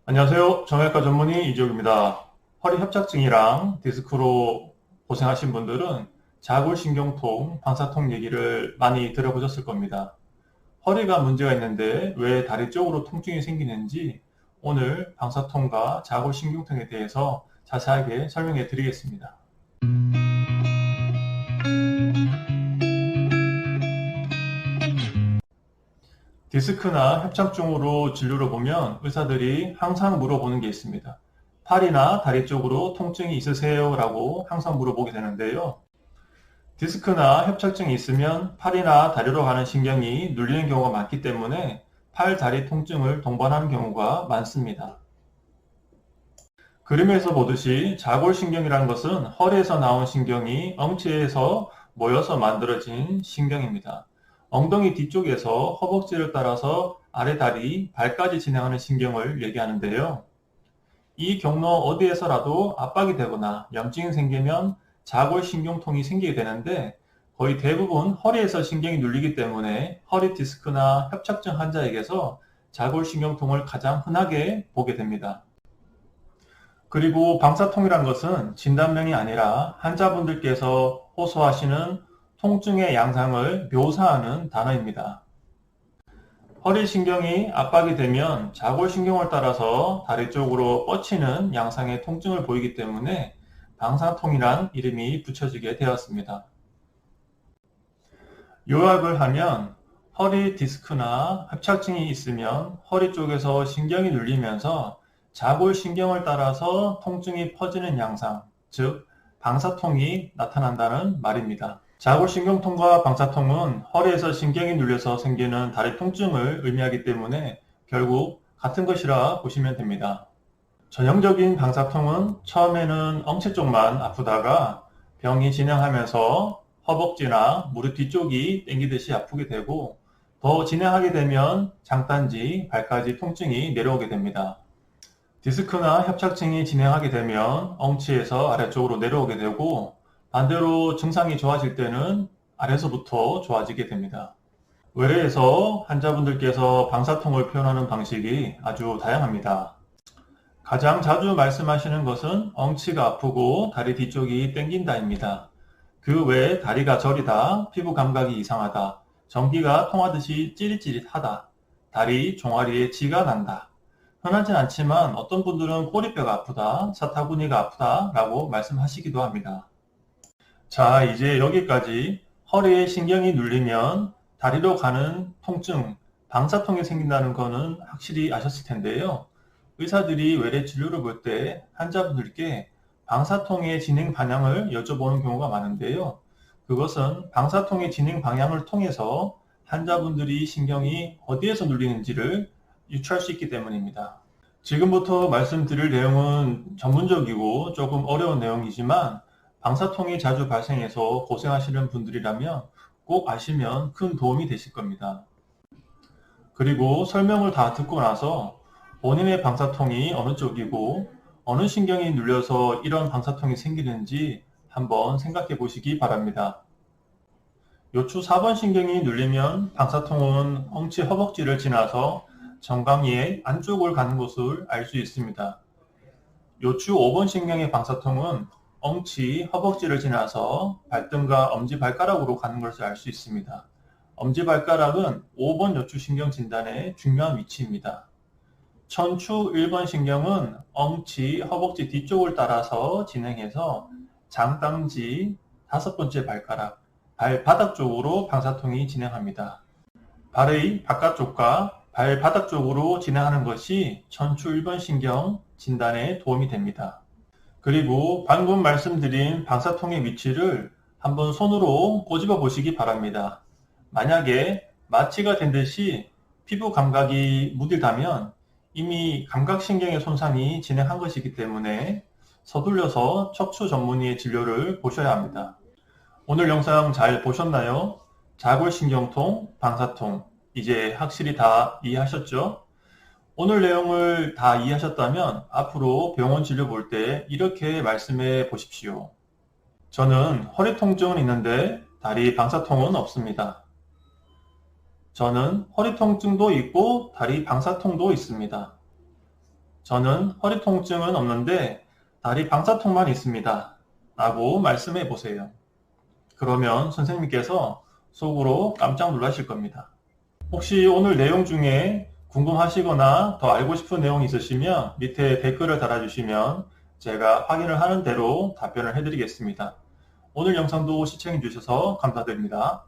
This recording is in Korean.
안녕하세요. 정형외과 전문의 이지욱입니다. 허리 협착증이랑 디스크로 고생하신 분들은 자골신경통, 방사통 얘기를 많이 들어보셨을 겁니다. 허리가 문제가 있는데 왜 다리 쪽으로 통증이 생기는지 오늘 방사통과 자골신경통에 대해서 자세하게 설명해 드리겠습니다. 디스크나 협착증으로 진료를 보면 의사들이 항상 물어보는 게 있습니다. 팔이나 다리 쪽으로 통증이 있으세요? 라고 항상 물어보게 되는데요. 디스크나 협착증이 있으면 팔이나 다리로 가는 신경이 눌리는 경우가 많기 때문에 팔, 다리 통증을 동반하는 경우가 많습니다. 그림에서 보듯이 자골신경이라는 것은 허리에서 나온 신경이 엉치에서 모여서 만들어진 신경입니다. 엉덩이 뒤쪽에서 허벅지를 따라서 아래 다리, 발까지 진행하는 신경을 얘기하는데요. 이 경로 어디에서라도 압박이 되거나 염증이 생기면 자골신경통이 생기게 되는데 거의 대부분 허리에서 신경이 눌리기 때문에 허리 디스크나 협착증 환자에게서 자골신경통을 가장 흔하게 보게 됩니다. 그리고 방사통이란 것은 진단명이 아니라 환자분들께서 호소하시는 통증의 양상을 묘사하는 단어입니다. 허리신경이 압박이 되면 자골신경을 따라서 다리 쪽으로 뻗치는 양상의 통증을 보이기 때문에 방사통이란 이름이 붙여지게 되었습니다. 요약을 하면 허리 디스크나 협착증이 있으면 허리 쪽에서 신경이 눌리면서 자골신경을 따라서 통증이 퍼지는 양상, 즉 방사통이 나타난다는 말입니다. 자골신경통과 방사통은 허리에서 신경이 눌려서 생기는 다리 통증을 의미하기 때문에 결국 같은 것이라 보시면 됩니다. 전형적인 방사통은 처음에는 엉치 쪽만 아프다가 병이 진행하면서 허벅지나 무릎 뒤쪽이 땡기듯이 아프게 되고 더 진행하게 되면 장딴지, 발까지 통증이 내려오게 됩니다. 디스크나 협착증이 진행하게 되면 엉치에서 아래쪽으로 내려오게 되고 반대로 증상이 좋아질 때는 아래서부터 좋아지게 됩니다. 외래에서 환자분들께서 방사통을 표현하는 방식이 아주 다양합니다. 가장 자주 말씀하시는 것은 엉치가 아프고 다리 뒤쪽이 땡긴다입니다. 그 외에 다리가 저리다, 피부 감각이 이상하다, 전기가 통하듯이 찌릿찌릿하다, 다리 종아리에 쥐가 난다. 흔하진 않지만 어떤 분들은 꼬리뼈가 아프다, 사타구니가 아프다 라고 말씀하시기도 합니다. 자, 이제 여기까지 허리에 신경이 눌리면 다리로 가는 통증, 방사통이 생긴다는 거는 확실히 아셨을 텐데요. 의사들이 외래 진료를 볼 때 환자분들께 방사통의 진행 방향을 여쭤보는 경우가 많은데요. 그것은 방사통의 진행 방향을 통해서 환자분들이 신경이 어디에서 눌리는지를 유추할 수 있기 때문입니다. 지금부터 말씀드릴 내용은 전문적이고 조금 어려운 내용이지만 방사통이 자주 발생해서 고생하시는 분들이라면 꼭 아시면 큰 도움이 되실 겁니다. 그리고 설명을 다 듣고 나서 본인의 방사통이 어느 쪽이고 어느 신경이 눌려서 이런 방사통이 생기는지 한번 생각해 보시기 바랍니다. 요추 4번 신경이 눌리면 방사통은 엉치 허벅지를 지나서 정강이의 안쪽을 가는 것을 알 수 있습니다. 요추 5번 신경의 방사통은 엉치 허벅지를 지나서 발등과 엄지발가락으로 가는 것을 알 수 있습니다. 엄지발가락은 5번 요추 신경 진단의 중요한 위치입니다. 천추 1번 신경은 엉치, 허벅지 뒤쪽을 따라서 진행해서 장땅지 5번째 발가락, 발바닥 쪽으로 방사통이 진행합니다. 발의 바깥쪽과 발바닥 쪽으로 진행하는 것이 천추 1번 신경 진단에 도움이 됩니다. 그리고 방금 말씀드린 방사통의 위치를 한번 손으로 꼬집어 보시기 바랍니다. 만약에 마취가 된 듯이 피부 감각이 무딜다면 이미 감각신경의 손상이 진행한 것이기 때문에 서둘러서 척추 전문의의 진료를 보셔야 합니다. 오늘 영상 잘 보셨나요? 자골신경통, 방사통, 이제 확실히 다 이해하셨죠? 오늘 내용을 다 이해하셨다면 앞으로 병원 진료 볼 때 이렇게 말씀해 보십시오. 저는 허리 통증은 있는데 다리 방사통은 없습니다. 저는 허리 통증도 있고 다리 방사통도 있습니다. 저는 허리 통증은 없는데 다리 방사통만 있습니다. 라고 말씀해 보세요. 그러면 선생님께서 속으로 깜짝 놀라실 겁니다. 혹시 오늘 내용 중에 궁금하시거나 더 알고 싶은 내용이 있으시면 밑에 댓글을 달아주시면 제가 확인을 하는 대로 답변을 해드리겠습니다. 오늘 영상도 시청해 주셔서 감사드립니다.